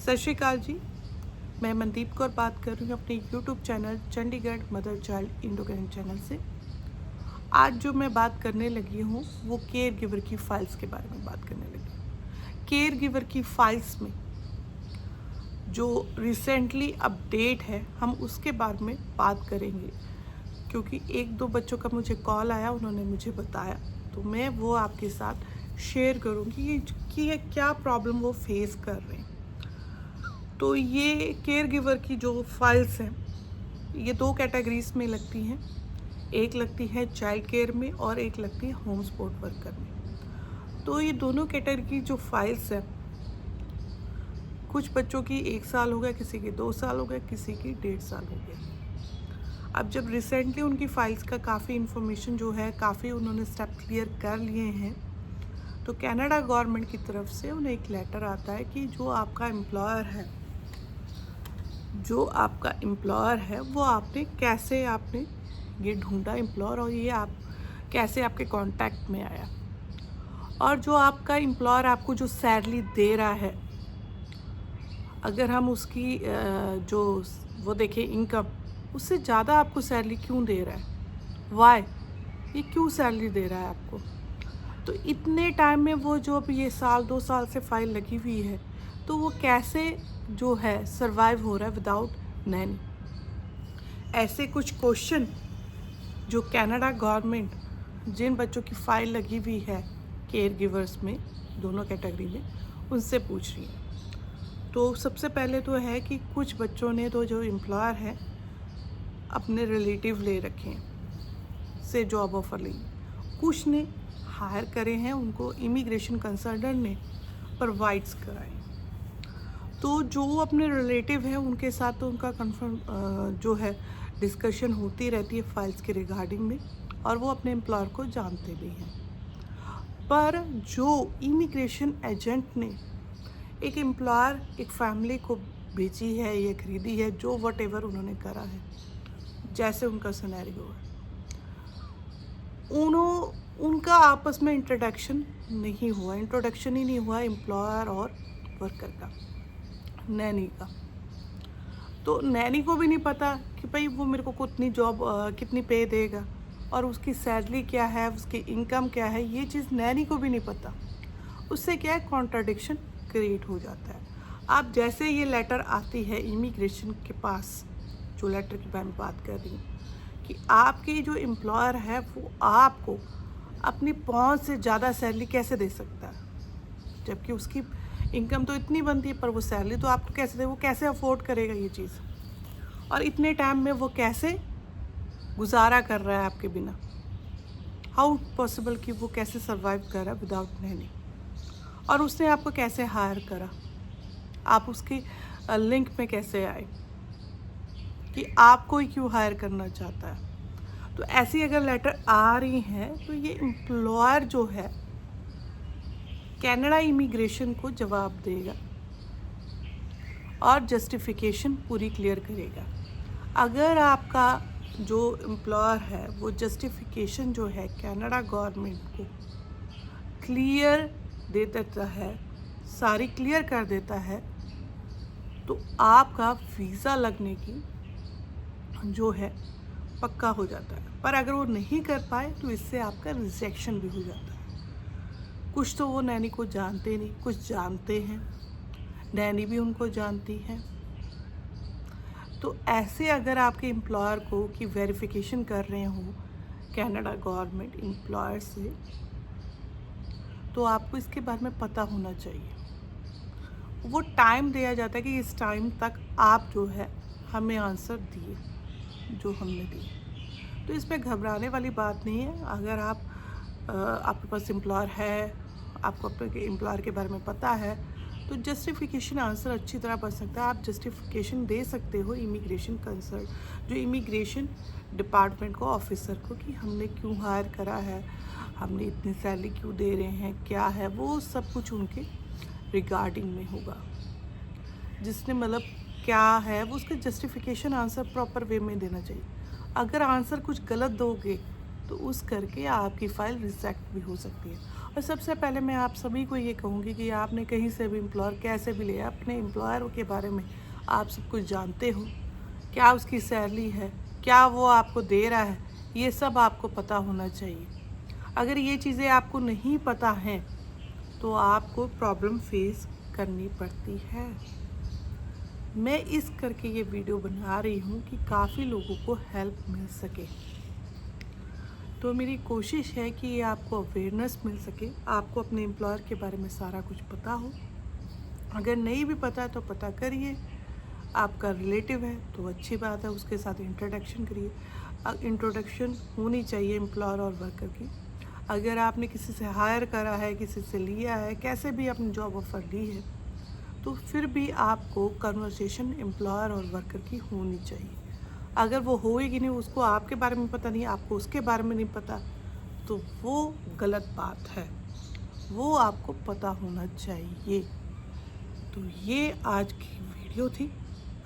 सत श्री अकाल जी। मैं मनदीप कौर बात कर रही हूँ अपने YouTube channel Chandigarh mother child Indo channel से। आज जो मैं बात करने लगी हूँ वो केयर गिवर की फ़ाइल्स के बारे में बात करने लगी हूँ। केयर गिवर की फ़ाइल्स में जो रिसेंटली अपडेट है हम उसके बारे में बात करेंगे, क्योंकि एक दो बच्चों का मुझे कॉल आया, उन्होंने मुझे बताया, तो मैं वो आपके साथ शेयर करूँगी कि ये क्या प्रॉब्लम वो फेस कर रहे हैं। तो ये केयर गिवर की जो फाइल्स हैं ये दो कैटेगरीज में लगती हैं। एक लगती है चाइल्ड केयर में और एक लगती है होम सपोर्ट वर्कर में। तो ये दोनों कैटेगरी की जो फाइल्स हैं, कुछ बच्चों की 1 साल हो गया, किसी की 2 साल हो गए, किसी की 1.5 साल हो गया। अब जब रिसेंटली उनकी फ़ाइल्स का काफ़ी इन्फॉर्मेशन जो है, काफ़ी उन्होंने स्टेप क्लियर कर लिए हैं, तो कनाडा गवर्नमेंट की तरफ से उन्हें एक लेटर आता है कि जो आपका एम्प्लॉयर है वो कैसे आपने ये ढूंढा एम्प्लॉयर, और ये आप कैसे आपके कांटेक्ट में आया, और जो आपका एम्प्लॉयर आपको जो सैलरी दे रहा है, अगर हम उसकी जो वो देखें इनकम, उससे ज़्यादा आपको सैलरी क्यों दे रहा है, वाई, ये क्यों सैलरी दे रहा है आपको। तो इतने टाइम में वो जो अब ये 1-2 साल से फाइल लगी हुई है, तो वो कैसे जो है सरवाइव हो रहा है विदाउट नैनी। ऐसे कुछ क्वेश्चन जो कनाडा गवर्नमेंट जिन बच्चों की फ़ाइल लगी हुई है केयर गिवर्स में, दोनों कैटेगरी में, उनसे पूछ रही है। तो सबसे पहले तो है कि कुछ बच्चों ने तो जो एम्प्लॉयर है अपने रिलेटिव ले रखे हैं से जॉब ऑफ़र ली, कुछ ने हायर करे हैं, उनको इमिग्रेशन कंसल्टेंट ने प्रोवाइड्स कराए। तो जो अपने रिलेटिव हैं उनके साथ तो उनका कंफर्म जो है डिस्कशन होती रहती है फाइल्स के रिगार्डिंग में, और वो अपने एम्प्लॉयर को जानते भी हैं। पर जो इमिग्रेशन एजेंट ने एक एम्प्लॉयर एक फैमिली को बेची है या खरीदी है, जो वट एवर उन्होंने करा है, जैसे उनका सिनेरियो है, उनका आपस में इंट्रोडक्शन ही नहीं हुआ एम्प्लॉयर और वर्कर का, नैनी का। तो नैनी को भी नहीं पता कि भाई वो मेरे को कितनी पे देगा और उसकी सैलरी क्या है, उसकी इनकम क्या है, ये चीज़ नैनी को भी नहीं पता। उससे क्या है, कॉन्ट्राडिक्शन क्रिएट हो जाता है। आप जैसे ये लेटर आती है इमिग्रेशन के पास, जो लेटर की मैं बात कर रही हूँ कि आपकी जो एम्प्लॉयर है वो आपको अपनी पहुंच से ज़्यादा सैलरी कैसे दे सकता है, जबकि उसकी इनकम तो इतनी बनती है, पर वो सैलरी तो आपको कैसे दे, वो कैसे अफोर्ड करेगा ये चीज़, और इतने टाइम में वो कैसे गुजारा कर रहा है आपके बिना, हाउ पॉसिबल कि वो कैसे सरवाइव कर रहा है विदाउट नैनी, और उसने आपको कैसे हायर करा, आप उसकी लिंक में कैसे आए कि आपको ही क्यों हायर करना चाहता है। तो ऐसी अगर लेटर आ रही हैं तो ये एम्प्लॉयर जो है कनाडा इमिग्रेशन को जवाब देगा और जस्टिफिकेशन पूरी क्लियर करेगा। अगर आपका जो एम्प्लॉयर है वो जस्टिफिकेशन जो है कनाडा गवर्नमेंट को क्लियर दे देता है, सारी क्लियर कर देता है, तो आपका वीज़ा लगने की जो है पक्का हो जाता है। पर अगर वो नहीं कर पाए तो इससे आपका रिजेक्शन भी हो जाता है। कुछ तो वो नैनी को जानते नहीं, कुछ जानते हैं, नैनी भी उनको जानती है। तो ऐसे अगर आपके एम्प्लॉयर को की वेरिफिकेशन कर रहे हो कनाडा गवर्नमेंट एम्प्लॉयर से, तो आपको इसके बारे में पता होना चाहिए। वो टाइम दिया जाता है कि इस टाइम तक आप जो है हमें आंसर दिए जो हमने दिए। तो इसमें घबराने वाली बात नहीं है। अगर आपके पास एम्प्लॉयर है, आपको अपने एम्प्लॉयर के बारे में पता है, तो जस्टिफिकेशन आंसर अच्छी तरह बन सकता है। आप जस्टिफिकेशन दे सकते हो इमिग्रेशन कंसल्ट, जो इमिग्रेशन डिपार्टमेंट को, ऑफिसर को, कि हमने क्यों हायर करा है, हमने इतनी सैलरी क्यों दे रहे हैं, क्या है, वो सब कुछ उनके रिगार्डिंग में होगा। जिसने मतलब क्या है वो उसका जस्टिफिकेशन आंसर प्रॉपर वे में देना चाहिए। अगर आंसर कुछ गलत दोगे तो उस करके आपकी फ़ाइल रिजेक्ट भी हो सकती है। और सबसे पहले मैं आप सभी को ये कहूँगी कि आपने कहीं से भी एम्प्लॉयर कैसे भी लिया, अपने एम्प्लॉयर के बारे में आप सब कुछ जानते हो, क्या उसकी सैलरी है, क्या वो आपको दे रहा है, ये सब आपको पता होना चाहिए। अगर ये चीज़ें आपको नहीं पता हैं तो आपको प्रॉब्लम फेस करनी पड़ती है। मैं इस करके ये वीडियो बना रही हूँ कि काफ़ी लोगों को हेल्प मिल सके। तो मेरी कोशिश है कि ये आपको अवेयरनेस मिल सके, आपको अपने एम्प्लॉयर के बारे में सारा कुछ पता हो। अगर नहीं भी पता तो पता करिए। आपका रिलेटिव है तो अच्छी बात है, उसके साथ इंट्रोडक्शन करिए। इंट्रोडक्शन होनी चाहिए एम्प्लॉयर और वर्कर की। अगर आपने किसी से हायर करा है, किसी से लिया है, कैसे भी अपनी जॉब ऑफ़र ली है, तो फिर भी आपको कन्वर्सेशन एम्प्लॉयर और वर्कर की होनी चाहिए। अगर वो होएगी नहीं, उसको आपके बारे में पता नहीं, आपको उसके बारे में नहीं पता, तो वो गलत बात है। वो आपको पता होना चाहिए। तो ये आज की वीडियो थी।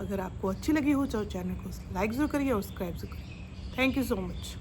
अगर आपको अच्छी लगी हो तो चैनल को लाइक ज़रूर करिए और सब्सक्राइब ज़रूर करिए। Thank you so much.